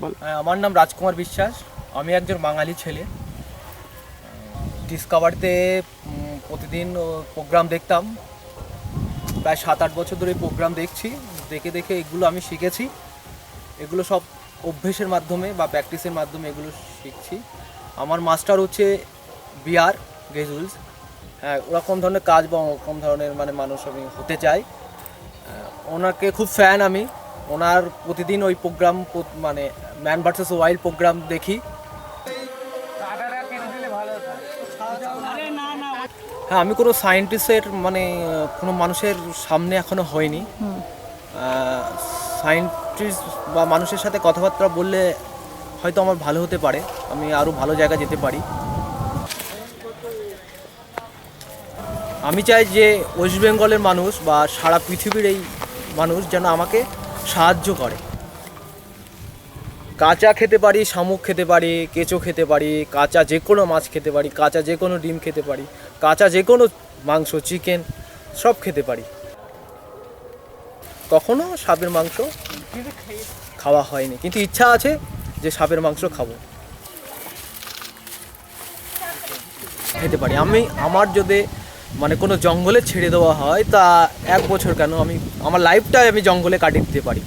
বল। আমার নাম রাজকুমার বিশ্বাস, আমি একজন বাঙালি ছেলে। ডিসকভারিতে প্রতিদিন প্রোগ্রাম দেখতাম, প্রায় 7-8 বছর ধরে প্রোগ্রাম দেখছি। দেখে দেখে এগুলো আমি শিখেছি। এগুলো সব অভ্যেসের মাধ্যমে বা প্র্যাকটিসের মাধ্যমে এগুলো শিখছি। আমার মাস্টার হচ্ছে বিআর গেজুলস। হ্যাঁ, ওরকম ধরনের কাজ বা ওরকম ধরনের মানে মানুষ আমি হতে চাই। ওনাকে খুব ফ্যান আমি। ওনার প্রতিদিন ওই প্রোগ্রাম মানে ম্যান ভার্সেস ওয়াইল্ড প্রোগ্রাম দেখি। হ্যাঁ, আমি কোনো সায়েন্টিস্টের মানে কোনো মানুষের সামনে এখনো হয়নি। সায়েন্টিস্ট বা মানুষের সাথে কথাবার্তা বললে হয়তো আমার ভালো হতে পারে, আমি আরও ভালো জায়গায় যেতে পারি। আমি চাই যে ওয়েস্ট বেঙ্গলের মানুষ বা সারা পৃথিবীর এই মানুষ যেন আমাকে সাহায্য করে। কাঁচা খেতে পারি, শামুক খেতে পারি, কেঁচো খেতে পারি, কাঁচা যে কোনো মাছ খেতে পারি, কাঁচা যে কোনো ডিম খেতে পারি, কাঁচা যে কোনো মাংস, চিকেন সব খেতে পারি। কখনো সাপের মাংস খাওয়া হয়নি, কিন্তু ইচ্ছা আছে যে সাপের মাংস খাবো, খেতে পারি। আমার যদি মানে কোনো জঙ্গলে ছেড়ে দেওয়া হয় তা 1 বছর কেন, আমার লাইফটাই আমি জঙ্গলে কাটিয়ে দিতে পারি।